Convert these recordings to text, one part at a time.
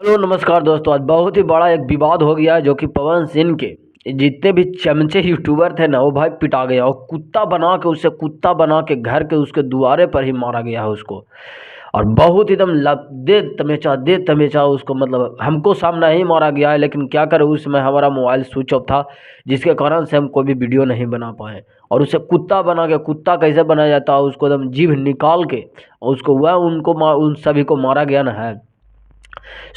Hello नमस्कार दोस्तों। आज बहुत ही बड़ा एक विवाद हो गया है जो कि पवन सिंह के जितने भी चमचे यूट्यूबर थे ना वो भाई पिटा गया और कुत्ता बना के उसे कुत्ता बना के घर के उसके दुआरे पर ही मारा गया है उसको। और बहुत एकदम दे तमेचा उसको, मतलब हमको सामने ही मारा गया है, लेकिन क्या करें उस समय हमारा मोबाइल स्विच ऑफ था जिसके कारण से हम कोई भी वीडियो नहीं बना पाए। और उसे कुत्ता बना के, कुत्ता कैसे बनाया जाता है उसको एकदम जीभ निकाल के और उसको वह उन सभी को मारा गया ना है।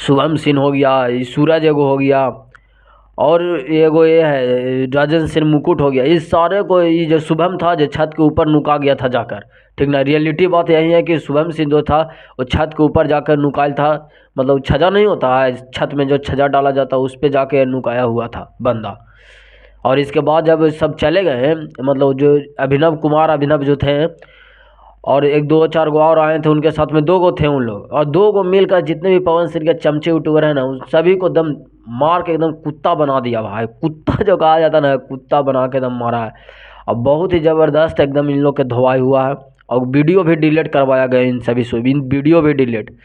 शुभम सिंह हो गया, सूरज एगो हो गया, और एगो ये है राजन सिंह मुकुट हो गया। इस सारे को, ये जो शुभम था जो छत के ऊपर नुका गया था जाकर, ठीक ना। रियलिटी बात यही है कि शुभम सिंह जो था वो छत के ऊपर जाकर नुकायल था, मतलब छजा नहीं होता है छत में जो छजा डाला जाता है उस पर जाके नुकाया हुआ था बंदा। और इसके बाद जब सब चले गए, मतलब जो अभिनव कुमार अभिनव जो थे और एक दो चार गो और आए थे उनके साथ में, दो गो थे उन लोग, और दो गो मिलकर जितने भी पवन सिंह के चमचे यूट्यूबर हैं ना उन सभी को दम मार के एकदम कुत्ता बना दिया भाई। कुत्ता जो कहा जाता ना, कुत्ता बना के एकदम मारा है। और बहुत ही ज़बरदस्त एकदम इन लोग के धोवाई हुआ है। और वीडियो भी डिलीट करवाया गया इन सभी से, इन वीडियो भी डिलीट।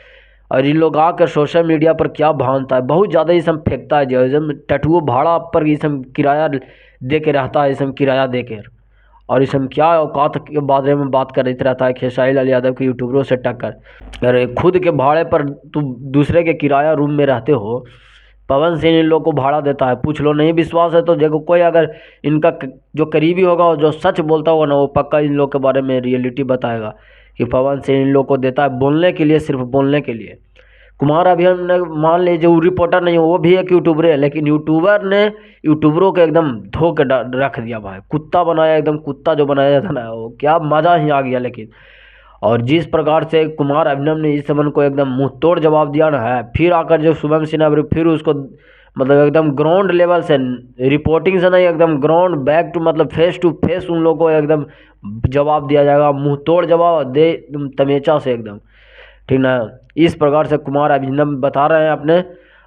और इन लोग आकर सोशल मीडिया पर क्या भानता है, बहुत ज़्यादा ये सब फेंकता है, जो एकदम टटुओ भाड़ा पर ये सब किराया दे के रहता है, ये सब किराया दे के। और इसमें क्या औकात के बारे में बात कर रहता है खेसारी लाल यादव के यूट्यूबरों से टक्कर। अरे खुद के भाड़े पर तुम दूसरे के किराया रूम में रहते हो। पवन सिंह इन लोग को भाड़ा देता है, पूछ लो। नहीं विश्वास है तो देखो, कोई अगर इनका जो करीबी होगा और जो सच बोलता होगा ना वो पक्का इन लोग के बारे में रियलिटी बताएगा कि पवन सिंह इन लोग को देता है बोलने के लिए, सिर्फ बोलने के लिए। कुमार अभियान ने मान लीजिए वो रिपोर्टर नहीं हो, वो भी एक यूट्यूबर है, लेकिन यूट्यूबर ने यूट्यूबरों को एकदम धो के रख दिया भाई। कुत्ता बनाया, एकदम कुत्ता जो बनाया था ना वो क्या मज़ा ही आ गया। लेकिन और जिस प्रकार से कुमार अभिनव ने इस समन को एकदम मुंह तोड़ जवाब दिया ना है, फिर आकर जो शुभम सिन्हा फिर उसको मतलब एकदम ग्राउंड लेवल से, रिपोर्टिंग से नहीं, एकदम ग्राउंड बैक टू, मतलब फेस टू फेस उन लोगों को एकदम जवाब दिया जाएगा, मुंह तोड़ जवाब दे एकदम तमेचा से एकदम, ठीक ना। इस प्रकार से कुमार अभिनव बता रहे हैं अपने,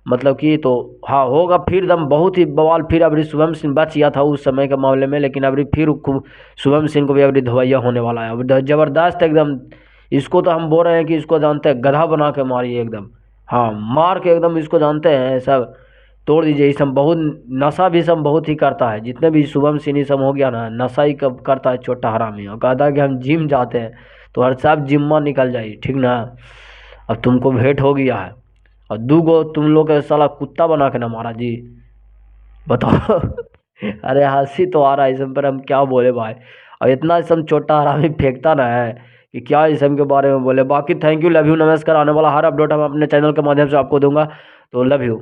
मतलब कि तो हाँ होगा फिर दम बहुत ही बवाल। फिर अभी शुभम सिंह बच गया था उस समय के मामले में, लेकिन अभी फिर शुभम सिंह को भी अभी धवैया होने वाला है। अब ज़बरदस्त एकदम। इसको तो हम बोल रहे हैं कि इसको जानते हैं गधा बना के मारिए एकदम। हाँ मार के एकदम इसको जानते हैं सब तोड़ दीजिए। ये सब बहुत नशा भी सब बहुत ही करता है, जितने भी शुभम सिंह ये सब हो गया ना, नशा ही कब करता है छोटा हरामी। और कहता है कि हम जिम जाते हैं तो हर साहब जिम्मा निकल जाइए, ठीक ना। अब तुमको भेंट हो गया है और दू गो तुम लोग के साला कुत्ता बना के ना मारा जी, बताओ। अरे हंसी तो आ रहा है इस पर, हम क्या बोले भाई। और इतना सब छोटा हरामी फेंकता ना है कि क्या इस सब के बारे में बोले। बाकी थैंक यू, लव यू, नमस्कार। आने वाला हर अपडेट हम अपने चैनल के माध्यम से आपको दूंगा, तो लव यू।